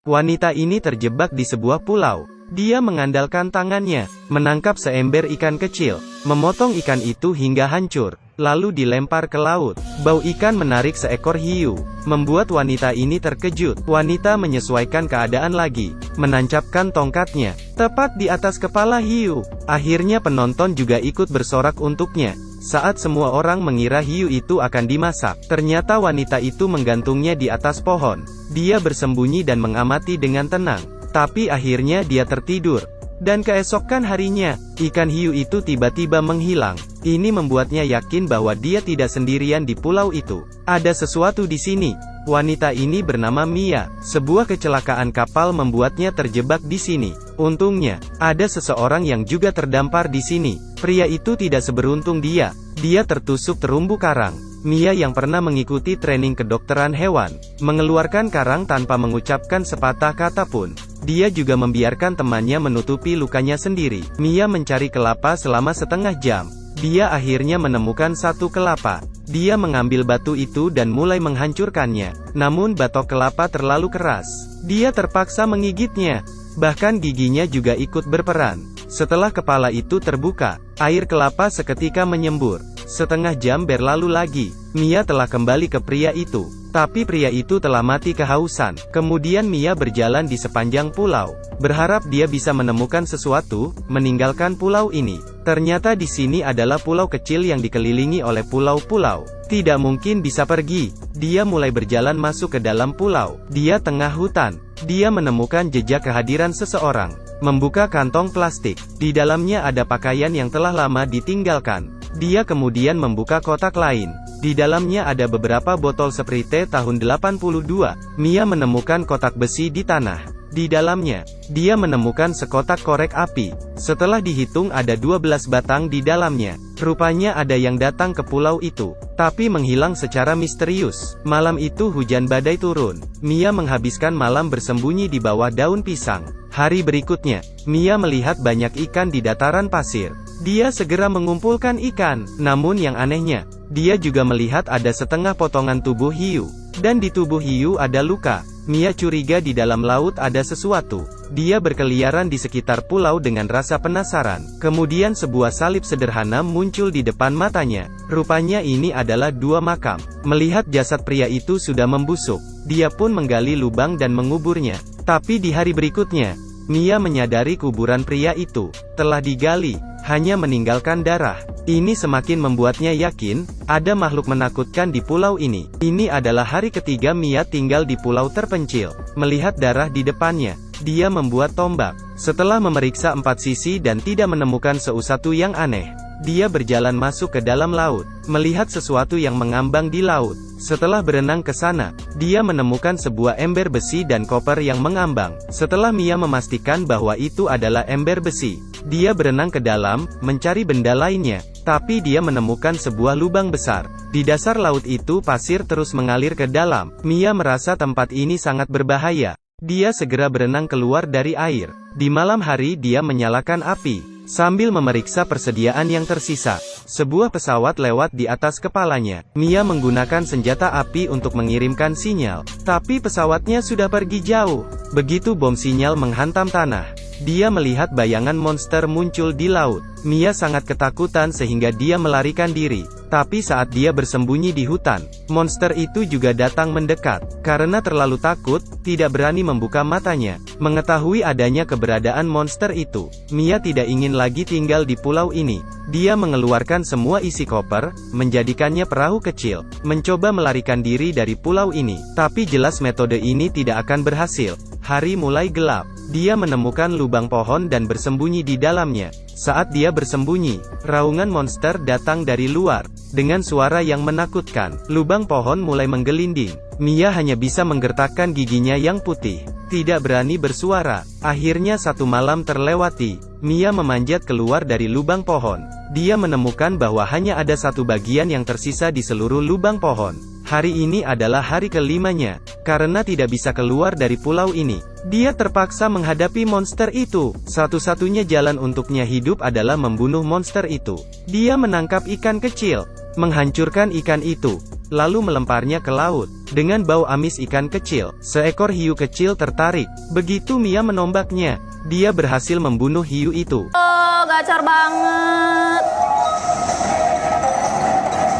Wanita ini terjebak di sebuah pulau. Dia mengandalkan tangannya, menangkap seember ikan kecil, memotong ikan itu hingga hancur, lalu dilempar ke laut. Bau ikan menarik seekor hiu, membuat wanita ini terkejut. Wanita menyesuaikan keadaan lagi, menancapkan tongkatnya, tepat di atas kepala hiu. Akhirnya penonton juga ikut bersorak untuknya. Saat semua orang mengira hiu itu akan dimasak, ternyata wanita itu menggantungnya di atas pohon. Dia bersembunyi dan mengamati dengan tenang. Tapi akhirnya dia tertidur. Dan keesokan harinya, ikan hiu itu tiba-tiba menghilang. Ini membuatnya yakin bahwa dia tidak sendirian di pulau itu. Ada sesuatu di sini. Wanita ini bernama Mia. Sebuah kecelakaan kapal membuatnya terjebak di sini. Untungnya, ada seseorang yang juga terdampar di sini. Pria itu tidak seberuntung dia. Dia tertusuk terumbu karang. Mia yang pernah mengikuti training kedokteran hewan, mengeluarkan karang tanpa mengucapkan sepatah kata pun. Dia juga membiarkan temannya menutupi lukanya sendiri. Mia mencari kelapa selama setengah jam. Dia akhirnya menemukan satu kelapa. Dia mengambil batu itu dan mulai menghancurkannya. Namun batok kelapa terlalu keras. Dia terpaksa menggigitnya. Bahkan giginya juga ikut berperan. Setelah kepala itu terbuka, air kelapa seketika menyembur. Setengah jam berlalu lagi. Mia telah kembali ke pria itu. Tapi pria itu telah mati kehausan. Kemudian Mia berjalan di sepanjang pulau, berharap dia bisa menemukan sesuatu, meninggalkan pulau ini. Ternyata di sini adalah pulau kecil yang dikelilingi oleh pulau-pulau. Tidak mungkin bisa pergi. Dia mulai berjalan masuk ke dalam pulau. Dia tengah hutan. Dia menemukan jejak kehadiran seseorang. Membuka kantong plastik. Di dalamnya ada pakaian yang telah lama ditinggalkan. Dia kemudian membuka kotak lain. Di dalamnya ada beberapa botol Sprite tahun 82. Mia menemukan kotak besi di tanah. Di dalamnya, dia menemukan sekotak korek api. Setelah dihitung ada 12 batang di dalamnya. Rupanya ada yang datang ke pulau itu, tapi menghilang secara misterius. Malam itu hujan badai turun. Mia menghabiskan malam bersembunyi di bawah daun pisang. Hari berikutnya, Mia melihat banyak ikan di dataran pasir. Dia segera mengumpulkan ikan. Namun yang anehnya, dia juga melihat ada setengah potongan tubuh hiu. Dan di tubuh hiu ada luka. Mia curiga di dalam laut ada sesuatu. Dia berkeliaran di sekitar pulau dengan rasa penasaran. Kemudian sebuah salib sederhana muncul di depan matanya. Rupanya ini adalah dua makam. Melihat jasad pria itu sudah membusuk, dia pun menggali lubang dan menguburnya. Tapi di hari berikutnya, Mia menyadari kuburan pria itu telah digali, hanya meninggalkan darah. Ini semakin membuatnya yakin, ada makhluk menakutkan di pulau ini. Ini adalah hari ketiga Mia tinggal di pulau terpencil. Melihat darah di depannya, dia membuat tombak. Setelah memeriksa 4 sisi dan tidak menemukan sesuatu yang aneh, dia berjalan masuk ke dalam laut, melihat sesuatu yang mengambang di laut. Setelah berenang ke sana, dia menemukan sebuah ember besi dan koper yang mengambang. Setelah Mia memastikan bahwa itu adalah ember besi, dia berenang ke dalam, mencari benda lainnya. Tapi dia menemukan sebuah lubang besar. Di dasar laut itu pasir terus mengalir ke dalam. Mia merasa tempat ini sangat berbahaya. Dia segera berenang keluar dari air. Di malam hari dia menyalakan api, sambil memeriksa persediaan yang tersisa. Sebuah pesawat lewat di atas kepalanya. Mia menggunakan senjata api untuk mengirimkan sinyal. Tapi pesawatnya sudah pergi jauh. Begitu bom sinyal menghantam tanah, dia melihat bayangan monster muncul di laut. Mia sangat ketakutan sehingga dia melarikan diri. Tapi saat dia bersembunyi di hutan, monster itu juga datang mendekat. Karena terlalu takut, tidak berani membuka matanya. Mengetahui adanya keberadaan monster itu, Mia tidak ingin lagi tinggal di pulau ini. Dia mengeluarkan semua isi koper, menjadikannya perahu kecil, mencoba melarikan diri dari pulau ini. Tapi jelas metode ini tidak akan berhasil. Hari mulai gelap. Dia menemukan lubang pohon dan bersembunyi di dalamnya. Saat dia bersembunyi, raungan monster datang dari luar. Dengan suara yang menakutkan, lubang pohon mulai menggelinding. Mia hanya bisa menggertakkan giginya yang putih. Tidak berani bersuara. Akhirnya satu malam terlewati. Mia memanjat keluar dari lubang pohon. Dia menemukan bahwa hanya ada satu bagian yang tersisa di seluruh lubang pohon. Hari ini adalah hari kelimanya. Karena tidak bisa keluar dari pulau ini, dia terpaksa menghadapi monster itu. Satu-satunya jalan untuknya hidup adalah membunuh monster itu. Dia menangkap ikan kecil, menghancurkan ikan itu, lalu melemparnya ke laut. Dengan bau amis ikan kecil, seekor hiu kecil tertarik. Begitu Mia menombaknya, dia berhasil membunuh hiu itu. Oh, gacor banget.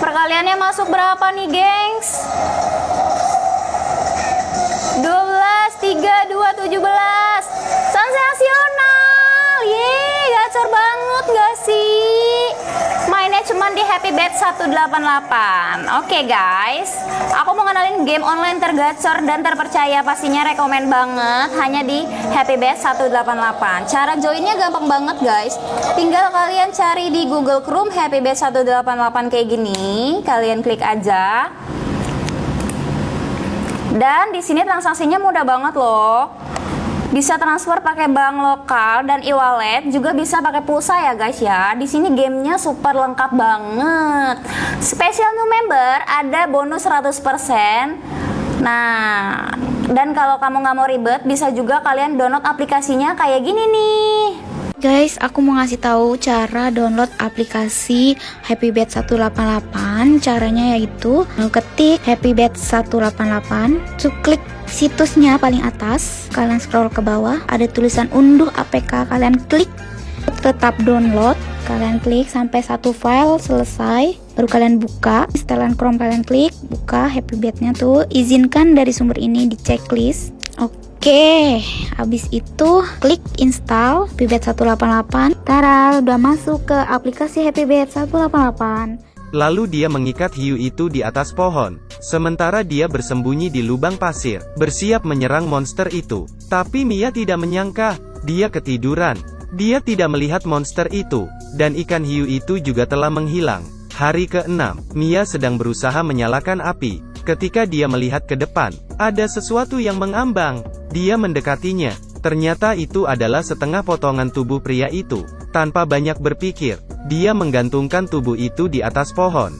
Perkaliannya masuk berapa nih, gengs? 12, 3, 2, 17. Sensasional. Yeay, gacor banget gak sih? Mainnya cuman di Happy Bet 188. Oke guys, aku mau ngenalin game online tergacor dan terpercaya, pastinya rekomen banget, hanya di Happy Bet 188. Cara joinnya gampang banget guys. Tinggal kalian cari di Google Chrome Happy Bet 188 kayak gini, kalian klik aja. Dan di sini transaksinya mudah banget loh. Bisa transfer pakai bank lokal dan e-wallet, juga bisa pakai pulsa ya guys ya. Di sini gamenya super lengkap banget. Special new member ada bonus 100%. Nah, dan kalau kamu nggak mau ribet, bisa juga kalian download aplikasinya kayak gini nih. Guys, aku mau ngasih tahu cara download aplikasi Happy Bet 188. Caranya yaitu ketik Happy Bet 188, klik situsnya paling atas, kalian scroll ke bawah, ada tulisan unduh APK, kalian klik, tetap download, kalian klik sampai satu file selesai, baru kalian buka, setelan Chrome kalian klik, buka Happy Bet-nya tuh, izinkan dari sumber ini di checklist. Oke, habis itu klik install Happy Bet 188. Tara, udah masuk ke aplikasi Happy Bet 188. Lalu dia mengikat hiu itu di atas pohon. Sementara dia bersembunyi di lubang pasir, bersiap menyerang monster itu. Tapi Mia tidak menyangka, dia ketiduran. Dia tidak melihat monster itu, dan ikan hiu itu juga telah menghilang. Hari ke-6, Mia sedang berusaha menyalakan api. Ketika dia melihat ke depan, ada sesuatu yang mengambang. Dia mendekatinya. Ternyata itu adalah setengah potongan tubuh pria itu. Tanpa banyak berpikir, dia menggantungkan tubuh itu di atas pohon.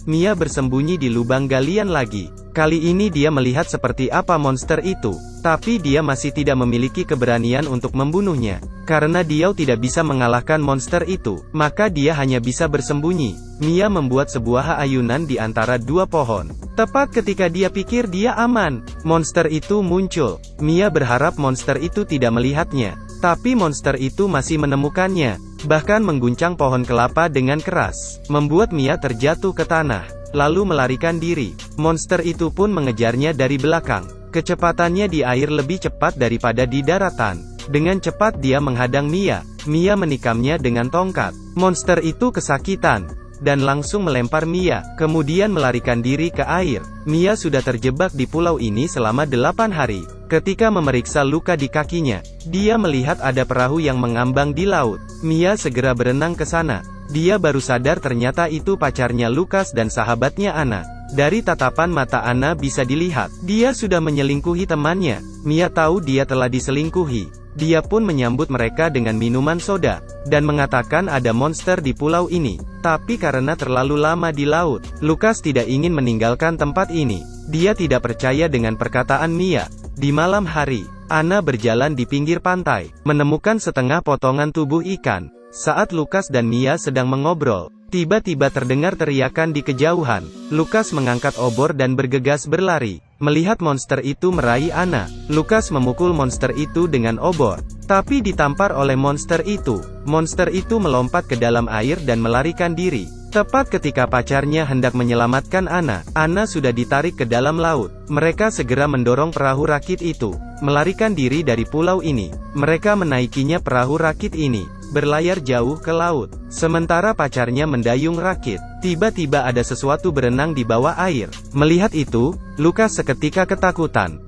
Mia bersembunyi di lubang galian lagi. Kali ini dia melihat seperti apa monster itu, tapi dia masih tidak memiliki keberanian untuk membunuhnya. Karena dia tidak bisa mengalahkan monster itu, maka dia hanya bisa bersembunyi. Mia membuat sebuah ayunan di antara dua pohon. Tepat ketika dia pikir dia aman, monster itu muncul. Mia berharap monster itu tidak melihatnya, tapi monster itu masih menemukannya, bahkan mengguncang pohon kelapa dengan keras, membuat Mia terjatuh ke tanah, lalu melarikan diri. Monster itu pun mengejarnya dari belakang. Kecepatannya di air lebih cepat daripada di daratan. Dengan cepat dia menghadang Mia. Mia menikamnya dengan tongkat. Monster itu kesakitan dan langsung melempar Mia, kemudian melarikan diri ke air. Mia sudah terjebak di pulau ini selama 8 hari. Ketika memeriksa luka di kakinya, dia melihat ada perahu yang mengambang di laut. Mia segera berenang ke sana. Dia baru sadar ternyata itu pacarnya Lukas dan sahabatnya Anna. Dari tatapan mata Anna bisa dilihat, dia sudah menyelingkuhi temannya. Mia tahu dia telah diselingkuhi. Dia pun menyambut mereka dengan minuman soda, dan mengatakan ada monster di pulau ini. Tapi karena terlalu lama di laut, Lukas tidak ingin meninggalkan tempat ini. Dia tidak percaya dengan perkataan Mia. Di malam hari, Anna berjalan di pinggir pantai, menemukan setengah potongan tubuh ikan. Saat Lukas dan Mia sedang mengobrol, tiba-tiba terdengar teriakan di kejauhan. Lukas mengangkat obor dan bergegas berlari. Melihat monster itu meraih Anna, Lukas memukul monster itu dengan obor, tapi ditampar oleh monster itu. Monster itu melompat ke dalam air dan melarikan diri. Tepat ketika pacarnya hendak menyelamatkan Anna, Anna sudah ditarik ke dalam laut. Mereka segera mendorong perahu rakit itu, melarikan diri dari pulau ini. Mereka menaikinya perahu rakit ini, berlayar jauh ke laut. Sementara pacarnya mendayung rakit, tiba-tiba ada sesuatu berenang di bawah air. Melihat itu, Lukas seketika ketakutan.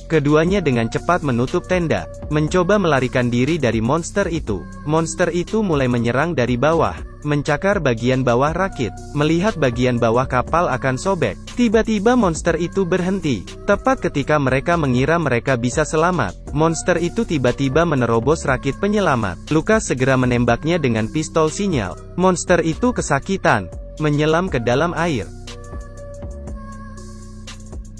Keduanya dengan cepat menutup tenda, mencoba melarikan diri dari monster itu. Monster itu mulai menyerang dari bawah, mencakar bagian bawah rakit. Melihat bagian bawah kapal akan sobek, tiba-tiba monster itu berhenti. Tepat ketika mereka mengira mereka bisa selamat, monster itu tiba-tiba menerobos rakit penyelamat. Lukas segera menembaknya dengan pistol sinyal. Monster itu kesakitan, menyelam ke dalam air.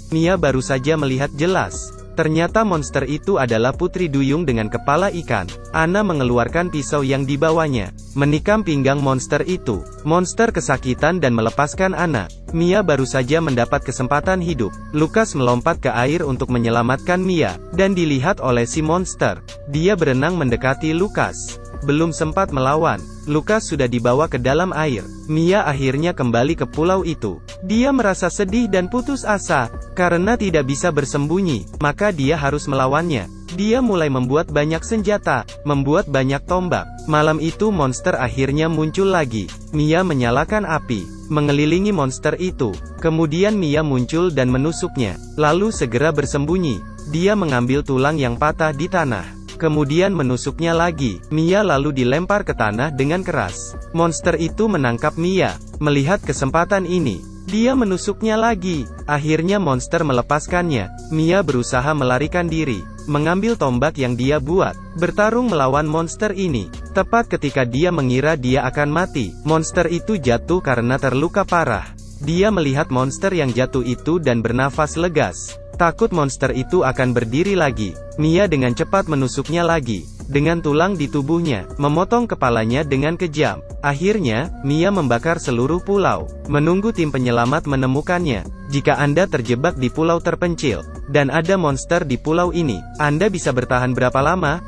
Mia baru saja melihat jelas. Ternyata monster itu adalah putri duyung dengan kepala ikan. Anna mengeluarkan pisau yang dibawanya, menikam pinggang monster itu. Monster kesakitan dan melepaskan Anna. Mia baru saja mendapat kesempatan hidup. Lukas melompat ke air untuk menyelamatkan Mia, dan dilihat oleh si monster. Dia berenang mendekati Lukas. Belum sempat melawan, Lukas sudah dibawa ke dalam air. Mia akhirnya kembali ke pulau itu. Dia merasa sedih dan putus asa, karena tidak bisa bersembunyi, maka dia harus melawannya. Dia mulai membuat banyak senjata, membuat banyak tombak. Malam itu monster akhirnya muncul lagi. Mia menyalakan api, mengelilingi monster itu. Kemudian Mia muncul dan menusuknya, lalu segera bersembunyi. Dia mengambil tulang yang patah di tanah. Kemudian menusuknya lagi. Mia lalu dilempar ke tanah dengan keras. Monster itu menangkap Mia. Melihat kesempatan ini, dia menusuknya lagi. Akhirnya monster melepaskannya. Mia berusaha melarikan diri, mengambil tombak yang dia buat, bertarung melawan monster ini. Tepat ketika dia mengira dia akan mati, monster itu jatuh karena terluka parah. Dia melihat monster yang jatuh itu dan bernafas legas. Takut monster itu akan berdiri lagi, Mia dengan cepat menusuknya lagi, dengan tulang di tubuhnya, memotong kepalanya dengan kejam. Akhirnya, Mia membakar seluruh pulau, menunggu tim penyelamat menemukannya. Jika Anda terjebak di pulau terpencil, dan ada monster di pulau ini, Anda bisa bertahan berapa lama?